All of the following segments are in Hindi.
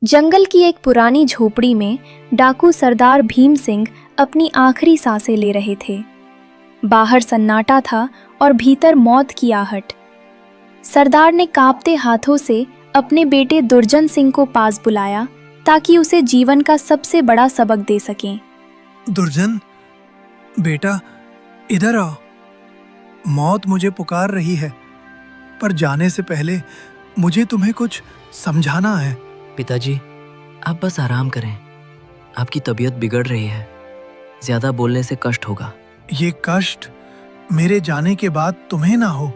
जंगल की एक पुरानी झोपड़ी में डाकू सरदार भीम सिंह अपनी आखिरी सांसें ले रहे थे। बाहर सन्नाटा था और भीतर मौत की आहट। सरदार ने कांपते हाथों से अपने बेटे दुर्जन सिंह को पास बुलाया ताकि उसे जीवन का सबसे बड़ा सबक दे सकें। दुर्जन, बेटा, इधर आओ। मौत मुझे पुकार रही है, पर जाने से पहले मुझे तुम्हें कुछ समझाना है। पिताजी, आप बस आराम करें। आपकी तबीयत बिगड़ रही है, ज्यादा बोलने से कष्ट होगा। ये कष्ट मेरे जाने के बाद तुम्हें ना हो,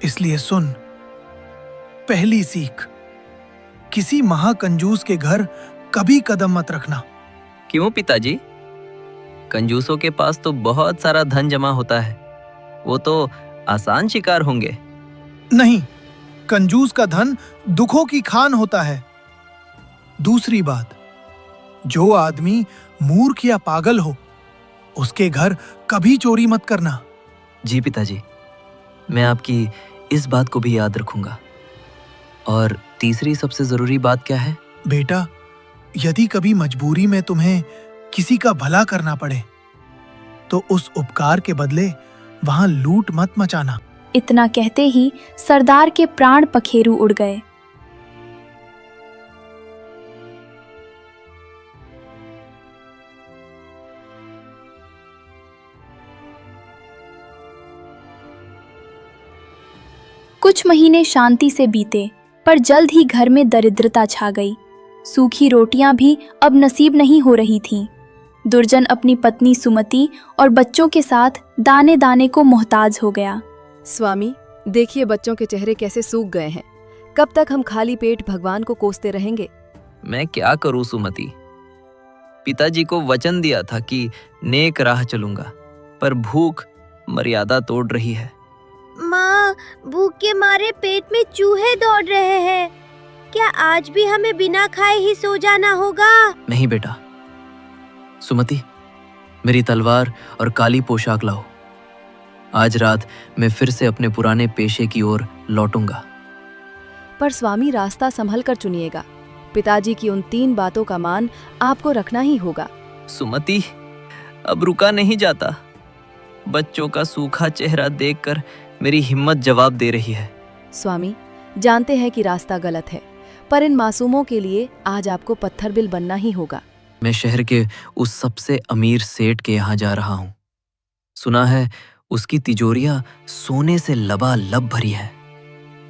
इसलिए सुन। पहली सीख, किसी महाकंजूस के घर कभी कदम मत रखना। क्यों पिताजी? कंजूसों के पास तो बहुत सारा धन जमा होता है, वो तो आसान शिकार होंगे। नहीं, कंजूस का धन दुखों की खान होता है। दूसरी बात, जो आदमी मूर्ख या पागल हो, उसके घर कभी चोरी मत करना। जी पिताजी, मैं आपकी इस बात को भी याद रखूंगा। और तीसरी सबसे जरूरी बात क्या है? बेटा, यदि कभी मजबूरी में तुम्हें किसी का भला करना पड़े, तो उस उपकार के बदले वहां लूट मत मचाना। इतना कहते ही सरदार के प्राण पखेरु उड़ गए। कुछ महीने शांति से बीते, पर जल्द ही घर में दरिद्रता छा गई। सूखी रोटियां भी अब नसीब नहीं हो रही थीं। दुर्जन अपनी पत्नी सुमति और बच्चों के साथ दाने दाने को मोहताज हो गया। स्वामी, देखिए बच्चों के चेहरे कैसे सूख गए हैं। कब तक हम खाली पेट भगवान को कोसते रहेंगे? मैं क्या करूं सुमति? पिताजी को वचन दिया था कि नेक राह चलूंगा, पर भूख मर्यादा तोड़ रही है। माँ, भूख के मारे पेट में चूहे दौड़ रहे हैं। क्या आज भी हमें बिना खाए ही सो जाना होगा? नहीं बेटा। सुमति, मेरी तलवार और काली पोशाक लाओ। आज रात मैं फिर से अपने पुराने पेशे की ओर लौटूंगा। पर स्वामी, रास्ता संभल कर चुनिएगा। पिताजी की उन 3 बातों का मान आपको रखना ही होगा। सुमति, अब रुका नहीं जाता। बच्चों का सूखा चेहरा देखकर मेरी हिम्मत जवाब दे रही है। स्वामी, जानते हैं कि रास्ता गलत है, पर इन मासूमों के लिए आज आपको पत्थर बिल बनना ही होगा। मैं शहर के उस सबसे अमीर सेठ के यहाँ जा रहा हूँ। सुना है उसकी तिजोरियां सोने से लबालब भरी है।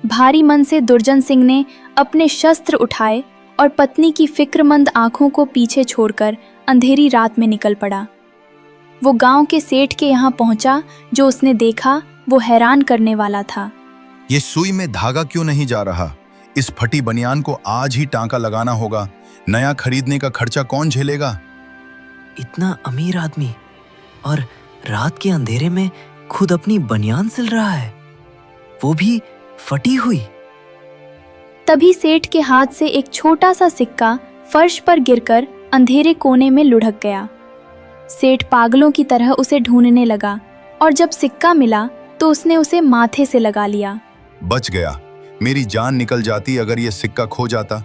भारी मन से दुर्जन सिंह ने अपने शस्त्र उठाए और पत्नी की फिक्रमंद आंखों को पीछे छोड़कर अंधेरी रात में निकल पड़ा। वो गांव के सेठ के यहाँ पहुंचा। जो उसने देखा वो हैरान करने वाला था। ये सुई में धागा क्यों नहीं जा रहा? इस फटी बनियान को आज ही टांका लगाना होगा। नया खरीदने का खर्चा कौन झेलेगा? इतना अमीर आदमी और रात के अंधेरे में खुद अपनी बनियान सिल रहा है, वो भी फटी हुई। तभी सेठ के हाथ से एक छोटा सा सिक्का फर्श पर गिरकर अंधेरे कोने में लुढ़क गया। सेठ पागलों की तरह उसे ढूंढने लगा और जब सिक्का मिला तो उसने उसे माथे से लगा लिया। बच गया। मेरी जान निकल जाती अगर ये सिक्का खो जाता।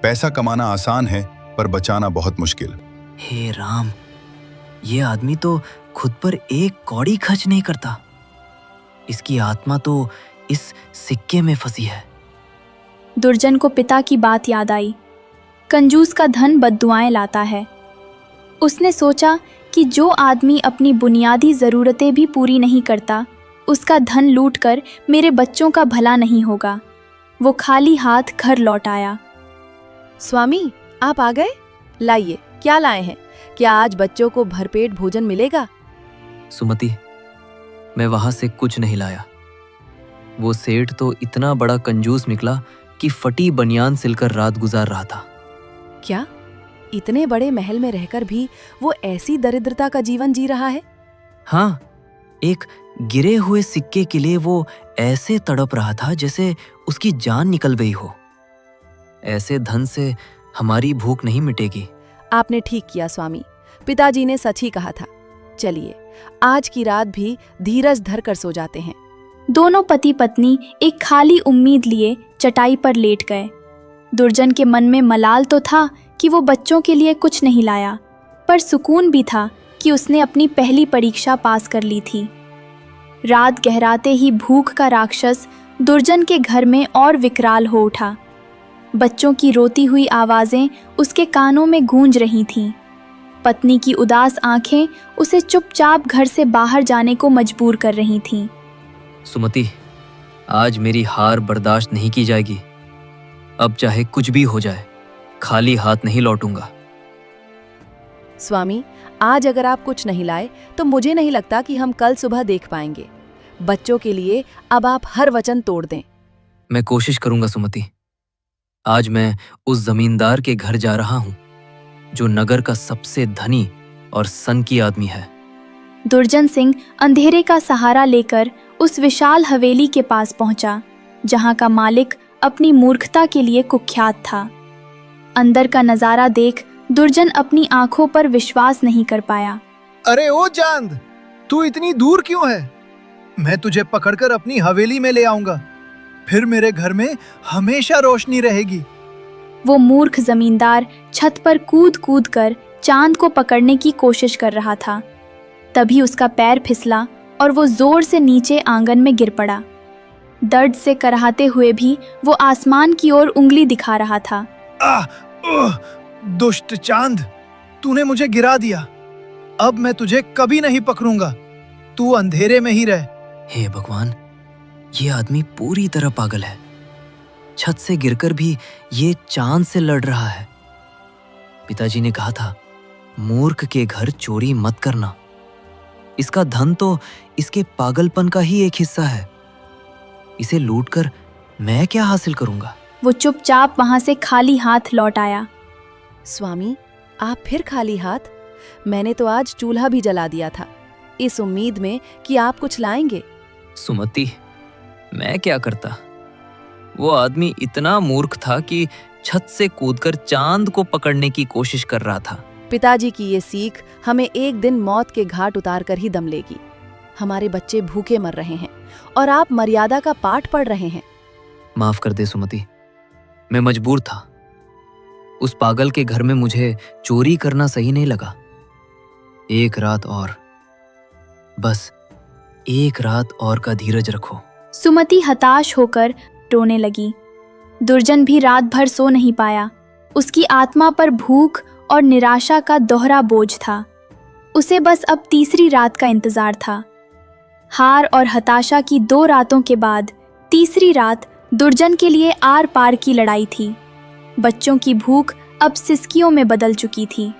पैसा कमाना आसान है, पर बचाना बहुत मुश्किल। हे राम, ये आदमी तो खुद पर एक कौड़ी खर्च नहीं करता। इसकी आत्मा तो इस सिक्के में फंसी है। दुर्जन को पिता की बात याद आई। कंजूस का धन बद्दुआएं लाता है। उसने सोचा कि जो आदमी अपनी बुनियादी जरूरतें भी पूरी नहीं करता, उसका धन लूटकर मेरे बच्चों का भला नहीं होगा। वो खाली हाथ घर लौट आया। स्वामी, आप आ गए? लाइए, क्या लाए हैं? क्या आज बच्चों को भरपेट भोजन मिलेगा? सुमति, मैं वहां से कुछ नहीं लाया। वो सेठ तो इतना बड़ा कंजूस निकला कि फटी बनियान सिलकर रात गुजार रहा था। क्या इतने बड़े महल में रहकर भी वो ऐसी दरिद्रता का जीवन जी रहा है? हाँ, एक गिरे हुए सिक्के के लिए वो ऐसे तड़प रहा था जैसे उसकी जान निकल गई हो। ऐसे धन से हमारी भूख नहीं मिटेगी। आपने ठीक किया स्वामी, पिताजी ने सच ही कहा था। चलिए, आज की रात भी धीरज धर कर सो जाते हैं। दोनों पति पत्नी एक खाली उम्मीद लिए चटाई पर लेट गए। दुर्जन के मन में मलाल तो था कि वो बच्चों के लिए कुछ नहीं लाया, पर सुकून भी था कि उसने अपनी पहली परीक्षा पास कर ली थी। रात गहराते ही भूख का राक्षस दुर्जन के घर में और विकराल हो उठा। बच्चों की रोती हुई आवाज़ें उसके कानों में गूंज रही थीं। पत्नी की उदास आंखें उसे चुपचाप घर से बाहर जाने को मजबूर कर रही थीं। सुमति, आज मेरी हार बर्दाश्त नहीं की जाएगी। अब चाहे कुछ भी हो जाए, खाली हाथ नहीं लौटूंगा। स्वामी, आज अगर आप कुछ नहीं लाए तो मुझे नहीं लगता कि हम कल सुबह देख पाएंगे। बच्चों के लिए अब आप हर वचन तोड़ दें। मैं कोशिश करूंगा सुमति। आज मैं उस जमींदार के घर जा रहा हूं, जो नगर का सबसे धनी और सनकी आदमी है। दुर्जन सिंह अंधेरे का सहारा लेकर उस विशाल हवेली के पास पहुंचा, जहां का मालिक अपनी मूर्खता के लिए कुख्यात था। अंदर का नजारा देख दुर्जन अपनी आंखों पर विश्वास नहीं कर पाया। अरे ओ चांद, तू इतनी दूर क्यों है? मैं तुझे पकड़कर अपनी हवेली में ले आऊंगा, फिर मेरे घर में हमेशा रोशनी रहेगी। वो मूर्ख जमींदार छत पर कूद कूद कर चांद को पकड़ने की कोशिश कर रहा था। तभी उसका पैर फिसला और वो जोर से नीचे आंगन में गिर पड़ा। दर्द से कराहते हुए भी वो आसमान की ओर उंगली दिखा रहा था। दुष्ट चांद, तूने मुझे गिरा दिया। अब मैं तुझे कभी नहीं पकड़ूंगा। तू अंधेरे में ही रह। हे भगवान, ये आदमी पूरी तरह पागल है। छत से गिरकर भी ये चांद से लड़ रहा है। पिताजी ने कहा था, मूर्ख के घर चोरी मत करना। इसका धन तो इसके पागलपन का ही एक हिस्सा है। इसे लूटकर मैं क्या हासिल करूंगा? वो चुपचाप वहां से खाली हाथ लौट आया। स्वामी, आप फिर खाली हाथ? मैंने तो आज चूल्हा भी जला दिया था, इस उम्मीद में कि आप कुछ लाएंगे। सुमति, मैं क्या करता? वो आदमी इतना मूर्ख था कि छत से कूदकर चांद को पकड़ने की कोशिश कर रहा था। पिताजी की ये सीख हमें एक दिन मौत के घाट उतार कर ही दम लेगी। हमारे बच्चे भूखे मर रहे हैं और आप मर्यादा का पाठ पढ़ रहे हैं। माफ कर दे सुमति, मैं मजबूर था। उस पागल के घर में मुझे चोरी करना सही नहीं लगा। एक रात और, बस एक रात और का धीरज रखो। सुमति हताश होकर रोने लगी। दुर्जन भी रात भर सो नहीं पाया। उसकी आत्मा पर भूख और निराशा का दोहरा बोझ था। उसे बस अब तीसरी रात का इंतजार था। हार और हताशा की 2 रातों के बाद तीसरी रात दुर्जन के लिए आर पार की लड़ाई थी। बच्चों की भूख अब सिसकियों में बदल चुकी थी।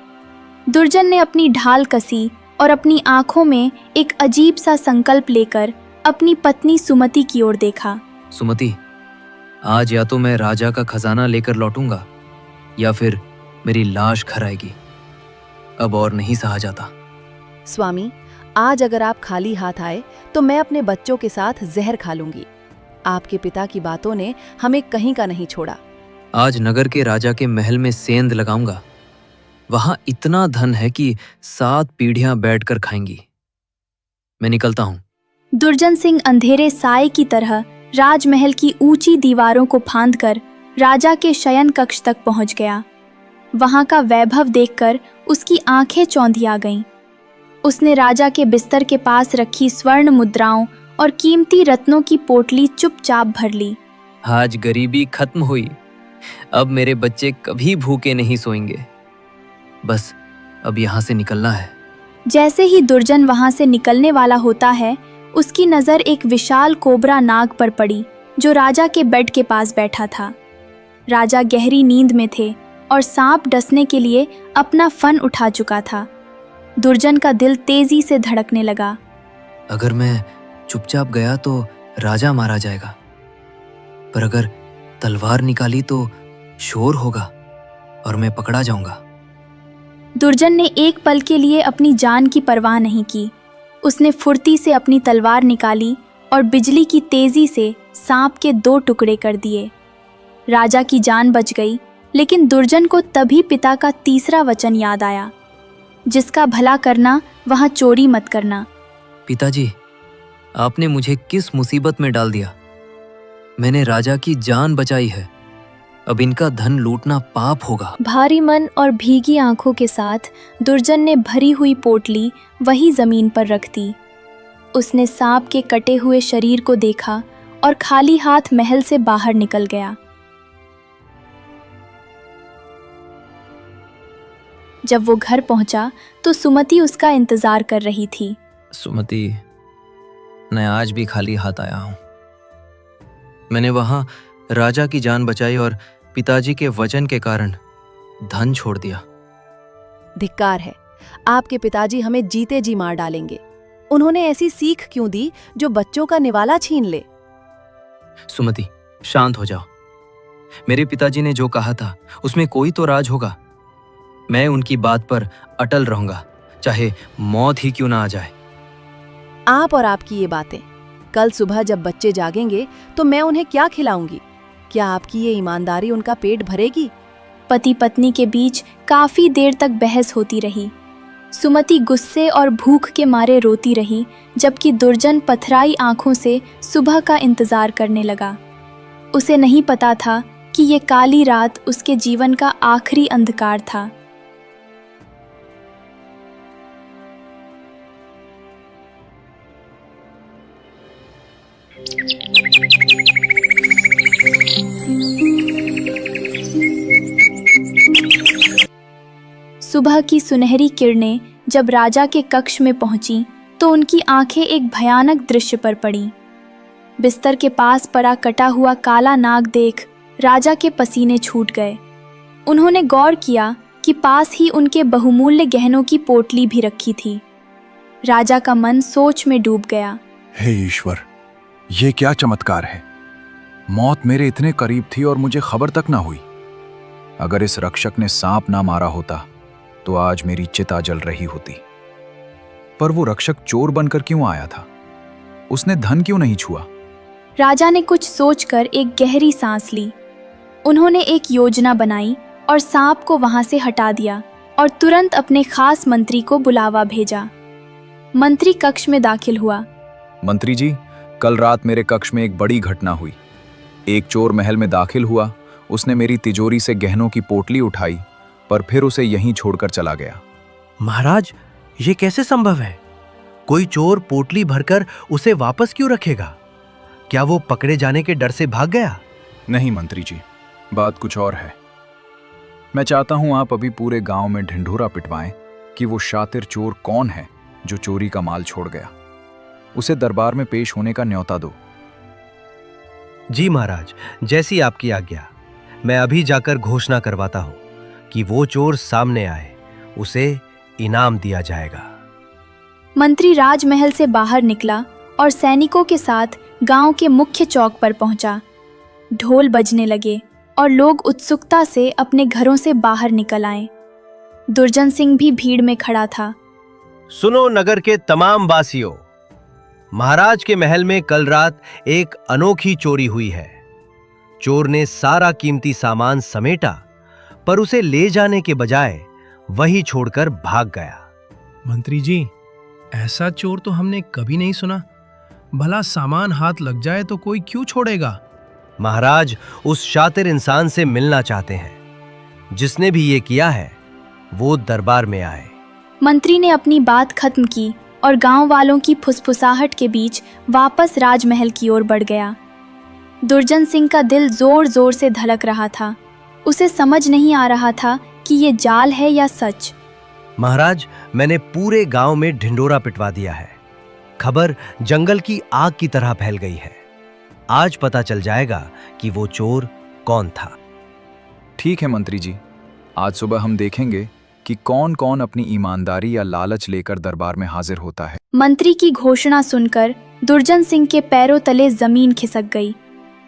दुर्जन ने अपनी ढाल कसी और अपनी आंखों में एक अजीब सा संकल्प लेकर अपनी पत्नी सुमति की ओर देखा। सुमति, आज या तो मैं राजा का खजाना लेकर लौटूंगा या फिर मेरी लाश खराएगी। अब और नहीं सहा जाता। स्वामी, आज अगर आप खाली हाथ आए तो मैं अपने बच्चों के साथ जहर खा लूंगी। आपके पिता की बातों ने हमें कहीं का नहीं छोड़ा। आज नगर के राजा के महल में सेंध लगाऊंगा। वहां इतना धन है कि 7 पीढ़ियां बैठकर खाएंगी। मैं निकलता हूं। दुर्जन सिंह अंधेरे साए की तरह राजमहल की ऊंची दीवारों को फांदकर राजा के शयन कक्ष तक पहुंच गया। वहां का वैभव देखकर उसकी आंखें चौंधिया गईं। उसने राजा के बिस्तर के पास रखी स्वर्ण मुद्राओं और कीमती रत्नों की पोटली चुपचाप भर ली। आज गरीबी खत्म हुई। अब मेरे बच्चे कभी भूखे नहीं सोएंगे। बस अब यहाँ से निकलना है। जैसे ही दुर्जन वहां से निकलने वाला होता है, उसकी नजर एक विशाल कोबरा नाग पर पड़ी, जो राजा के बेड के पास बैठा था। राजा गहरी नींद में थे और सांप डसने के लिए अपना फन उठा चुका था। दुर्जन का दिल तेजी से धड़कने लगा। अगर मैं चुपचाप गया तो राजा मारा जाएगा, पर अगर तलवार निकाली तो शोर होगा और मैं पकड़ा जाऊंगा। दुर्जन ने एक पल के लिए अपनी जान की परवाह नहीं की। उसने फुर्ती से अपनी तलवार निकाली और बिजली की तेजी से सांप के 2 टुकड़े कर दिए। राजा की जान बच गई, लेकिन दुर्जन को तभी पिता का तीसरा वचन याद आया, जिसका भला करना वहां चोरी मत करना। पिताजी, आपने मुझे किस मुसीबत में डाल दिया। मैंने राजा की जान बचाई है। अब इनका धन लूटना पाप होगा। भारी मन और भीगी आंखों के साथ दुर्जन ने भरी हुई पोटली वही जमीन पर रख दी। उसने सांप के कटे हुए शरीर को देखा और खाली हाथ महल से बाहर निकल गया। जब वो घर पहुंचा तो सुमति उसका इंतजार कर रही थी। सुमति, मैं आज भी खाली हाथ आया हूं। मैंने वहां राजा की जान बचाई और पिताजी के वचन के कारण धन छोड़ दिया। धिक्कार है, आपके पिताजी हमें जीते जी मार डालेंगे। उन्होंने ऐसी सीख क्यों दी जो बच्चों का निवाला छीन ले? सुमति, शांत हो जाओ। मेरे पिताजी ने जो कहा था उसमें कोई तो राज होगा। मैं उनकी बात पर अटल रहूंगा, चाहे मौत ही क्यों ना आ जाए। आप और आपकी ये बातें, कल सुबह जब बच्चे जागेंगे तो मैं उन्हें क्या खिलाऊंगी? क्या आपकी ये ईमानदारी उनका पेट भरेगी? पति पत्नी के बीच काफी देर तक बहस होती रही। सुमति गुस्से और भूख के मारे रोती रही, जबकि दुर्जन पथराई आंखों से सुबह का इंतजार करने लगा। उसे नहीं पता था कि ये काली रात उसके जीवन का आखिरी अंधकार था। सुबह की सुनहरी किरणें जब राजा के कक्ष में पहुंची तो उनकी आंखें एक भयानक दृश्य पर पड़ी। बिस्तर के पास पड़ा कटा हुआ काला नाग देख राजा के पसीने छूट गए। उन्होंने गौर किया कि पास ही उनके बहुमूल्य गहनों की पोटली भी रखी थी। राजा का मन सोच में डूब गया। हे ईश्वर, ये क्या चमत्कार है। मौत मेरे इतने करीब थी और मुझे खबर तक ना हुई। अगर इस रक्षक ने सांप ना मारा होता तो आज मेरी चिता जल रही होती। पर वो रक्षक चोर बनकर क्यों आया था? उसने धन क्यों नहीं छुआ? राजा ने कुछ सोचकर एक गहरी सांस ली। उन्होंने एक योजना बनाई और सांप को वहां से हटा दिया और तुरंत अपने खास मंत्री को बुलावा भेजा। मंत्री कक्ष में दाखिल हुआ। मंत्री जी, कल रात मेरे कक्ष में एक बड़ी घटना हुई। एक चोर महल में दाखिल हुआ। उसने मेरी तिजोरी से गहनों की पोटली उठाई, पर फिर उसे यहीं छोड़कर चला गया। महाराज, ये कैसे संभव है? कोई चोर पोटली भरकर उसे वापस क्यों रखेगा? क्या वो पकड़े जाने के डर से भाग गया? नहीं मंत्री जी, बात कुछ और है। मैं चाहता हूं आप अभी पूरे गांव में ढिंढोरा पिटवाएं कि वो शातिर चोर कौन है जो चोरी का माल छोड़ गया। उसे दरबार में पेश होने का न्योता दो। जी महाराज, जैसी आपकी आज्ञा। मैं अभी जाकर घोषणा करवाता हूं कि वो चोर सामने आए, उसे इनाम दिया जाएगा। मंत्री राजमहल से बाहर निकला और सैनिकों के साथ गांव के मुख्य चौक पर पहुंचा। ढोल बजने लगे और लोग उत्सुकता से अपने घरों से बाहर निकल आए। दुर्जन सिंह भी भीड़ में खड़ा था। सुनो नगर के तमाम वासियों, महाराज के महल में कल रात एक अनोखी चोरी हुई है। चोर ने सारा कीमती सामान समेटा, पर उसे ले जाने के बजाय वही छोड़कर भाग गया। मंत्री जी, ऐसा चोर तो हमने कभी नहीं सुना। भला सामान हाथ लग जाए तो कोई क्यों छोड़ेगा? महाराज उस शातिर इंसान से मिलना चाहते हैं। जिसने भी ये किया है वो दरबार में आए। मंत्री ने अपनी बात खत्म की और गांव वालों की फुसफुसाहट के बीच वापस राजमहल की ओर बढ़ गया। दुर्जन सिंह का दिल जोर जोर से धड़क रहा था। उसे समझ नहीं आ रहा था कि ये जाल है या सच। महाराज, मैंने पूरे गांव में ढिंडोरा पिटवा दिया है। खबर जंगल की आग की तरह फैल गई है। आज पता चल जाएगा कि वो चोर कौन था। ठीक है मंत्री जी, आज सुबह हम देखेंगे कि कौन कौन अपनी ईमानदारी या लालच लेकर दरबार में हाजिर होता है। मंत्री की घोषणा सुनकर दुर्जन सिंह के पैरों तले जमीन खिसक गई।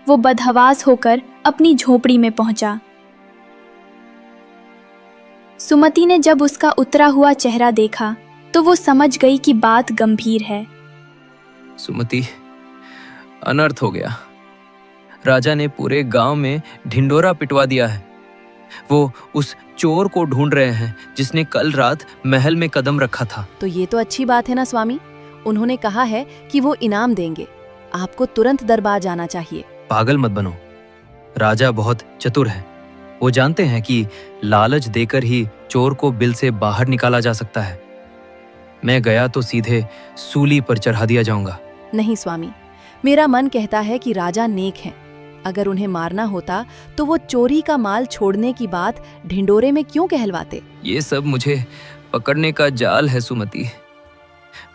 वो बदहवास होकर अपनी झोपड़ी में पहुंचा। सुमति ने जब उसका उतरा हुआ चेहरा देखा तो वो समझ गई कि बात गंभीर है। सुमति, अनर्थ हो गया। राजा ने पूरे गांव में ढिंडोरा पिटवा दिया है। वो उस चोर को ढूंढ रहे हैं जिसने कल रात महल में कदम रखा था। तो ये तो अच्छी बात है ना स्वामी। उन्होंने कहा है कि वो इनाम देंगे। आपको तुरंत दरबार जाना चाहिए। पागल मत बनो। राजा बहुत चतुर है। वो जानते हैं कि लालच देकर ही चोर को बिल से बाहर निकाला जा सकता है। मैं गया तो सीधे सूली पर चढ़ा दिया जाऊंगा। नहीं स्वामी, मेरा मन कहता है कि राजा नेक हैं। अगर उन्हें मारना होता तो वो चोरी का माल छोड़ने की बात ढिंडोरे में क्यों कहलवाते? ये सब मुझे पकड़ने का जाल है सुमति।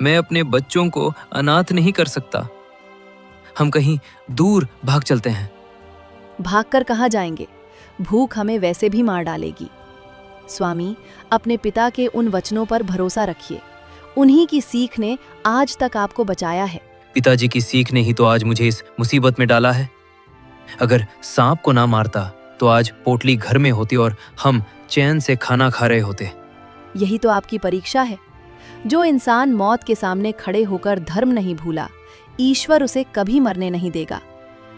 मैं अपने बच्चों को अनाथ नहीं कर सकता। हम कहीं दूर भाग चलते हैं। भागकर कहाँ जाएंगे? भूख हमें वैसे भी मार डालेगी। स्वामी, अपने पिता के उन वचनों पर भरोसा रखिए। उन्हीं की सीख ने आज तक आपको बचाया है। पिताजी की सीख ने ही तो आज मुझे इस मुसीबत में डाला है। अगर सांप को ना मारता तो आज पोटली घर में होती और हम चैन से खाना खा रहे होते। यही तो आपकी परीक्षा है। जो इंसान मौत के सामने खड़े होकर धर्म नहीं भूला, ईश्वर उसे कभी मरने नहीं देगा।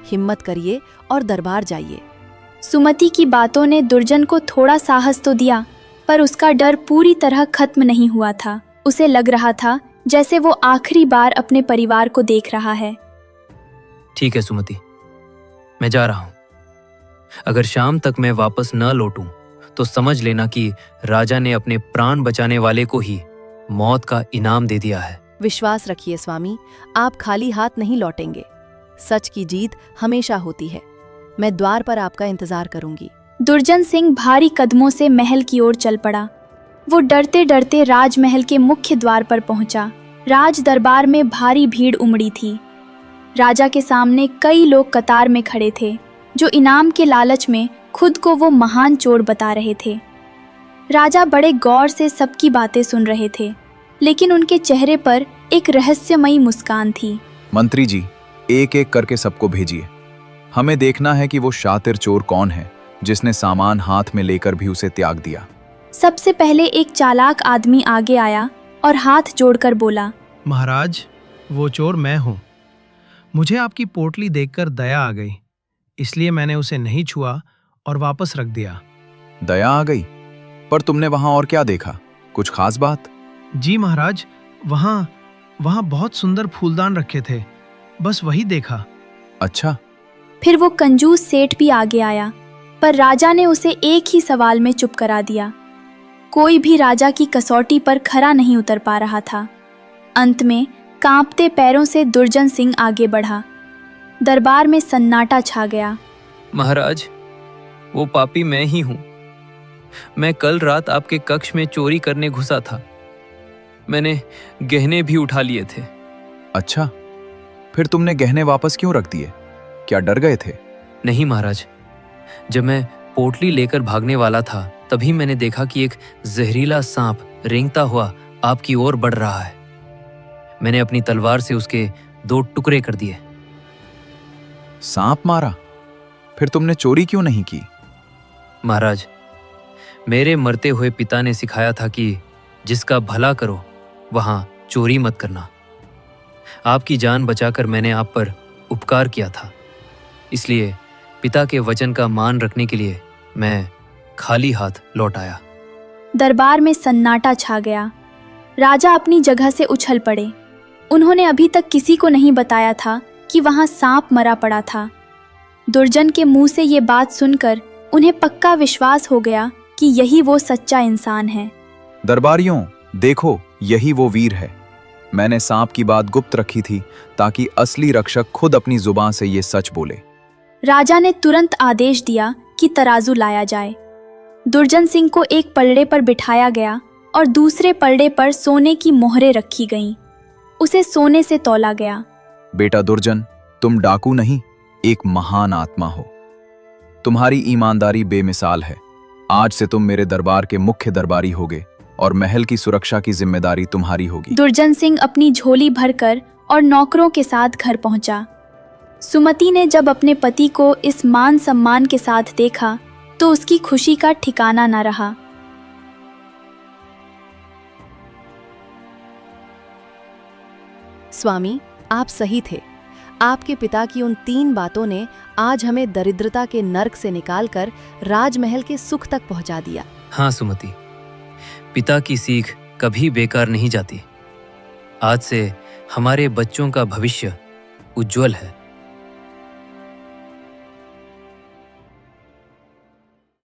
हिम्मत करिए और दरबार जाइए। सुमति की बातों ने दुर्जन को थोड़ा साहस तो दिया, पर उसका डर पूरी तरह खत्म नहीं हुआ था। उसे लग रहा था जैसे वो आखिरी बार अपने परिवार को देख रहा है। ठीक है सुमति, मैं जा रहा हूं। अगर शाम तक मैं वापस न लौटूं तो समझ लेना कि राजा ने अपने प्राण बचाने वाले को ही मौत का इनाम दे दिया है। विश्वास रखिए स्वामी, आप खाली हाथ नहीं लौटेंगे। सच की जीत हमेशा होती है। मैं द्वार पर आपका इंतजार करूंगी। दुर्जन सिंह भारी कदमों से महल की ओर चल पड़ा। वो डरते डरते राजमहल के मुख्य द्वार पर पहुंचा। राज दरबार में भारी भीड़ उमड़ी थी। राजा के सामने कई लोग कतार में खड़े थे, जो इनाम के लालच में खुद को वो महान चोर बता रहे थे। राजा बड़े गौर से सबकी बातें सुन रहे थे, लेकिन उनके चेहरे पर एक रहस्यमयी मुस्कान थी। मंत्री जी, एक एक करके सबको भेजिए। हमें देखना है कि वो शातिर चोर कौन है जिसने सामान हाथ में लेकर भी उसे त्याग दिया। सबसे पहले एक चालाक आदमी आगे आया और हाथ जोड़कर बोला, महाराज, वो चोर मैं हूं। मुझे आपकी पोटली देखकर दया आ गई, इसलिए मैंने उसे नहीं छुआ और वापस रख दिया। दया आ गई? पर तुमने वहां और क्या देखा? कुछ खास बात? जी महाराज, वहां बहुत सुंदर फूलदान रखे थे, बस वही देखा। अच्छा। फिर वो कंजूस सेठ भी आगे आया, पर राजा ने उसे एक ही सवाल में चुप करा दिया। कोई भी राजा की कसौटी पर खरा नहीं उतर पा रहा था। अंत में कांपते पैरों से दुर्जन सिंह आगे बढ़ा। दरबार में सन्नाटा छा गया। महाराज, वो पापी मैं ही हूं। मैं कल रात आपके कक्ष में चोरी करने घुसा था। मैंने गहने भी उठा लिए थे। अच्छा, फिर तुमने गहने वापस क्यों रख दिए? क्या डर गए थे? नहीं महाराज, जब मैं पोटली लेकर भागने वाला था तभी मैंने देखा कि एक जहरीला सांप रेंगता हुआ आपकी ओर बढ़ रहा है। मैंने अपनी तलवार से उसके 2 टुकड़े कर दिए। सांप मारा? फिर तुमने चोरी क्यों नहीं की? महाराज, मेरे मरते हुए पिता ने सिखाया था कि जिसका भला करो वहां चोरी मत करना। आपकी जान बचाकर मैंने आप पर उपकार किया था, इसलिए पिता के वचन का मान रखने के लिए मैं खाली हाथ लौट आया। दरबार में सन्नाटा छा गया। राजा अपनी जगह से उछल पड़े। उन्होंने अभी तक किसी को नहीं बताया था कि वहां सांप मरा पड़ा था। दुर्जन के मुंह से ये बात सुनकर उन्हें पक्का विश्वास हो गया कि यही वो सच्चा इंसान है। दरबारियों, देखो, यही वो वीर है। मैंने सांप की बात गुप्त रखी थी ताकि असली रक्षक खुद अपनी जुबान से ये सच बोले। राजा ने तुरंत आदेश दिया कि तराजू लाया जाए। दुर्जन सिंह को एक पलड़े पर बिठाया गया और दूसरे पलड़े पर सोने की मोहरें रखी गईं। उसे सोने से तौला गया। बेटा दुर्जन, तुम डाकू नहीं, एक महान आत्मा हो। तुम्हारी ईमानदारी बेमिसाल है। आज से तुम मेरे दरबार के मुख्य दरबारी होगे और महल की सुरक्षा की जिम्मेदारी तुम्हारी होगी। दुर्जन सिंह अपनी झोली भरकर और नौकरों के साथ घर पहुंचा। सुमति ने जब अपने पति को इस मान सम्मान के साथ देखा तो उसकी खुशी का ठिकाना न रहा। स्वामी, आप सही थे। आपके पिता की उन 3 बातों ने आज हमें दरिद्रता के नर्क से निकालकर राजमहल के सुख तक पहुंचा दिया। हाँ सुमति, पिता की सीख कभी बेकार नहीं जाती। आज से हमारे बच्चों का भविष्य उज्जवल है।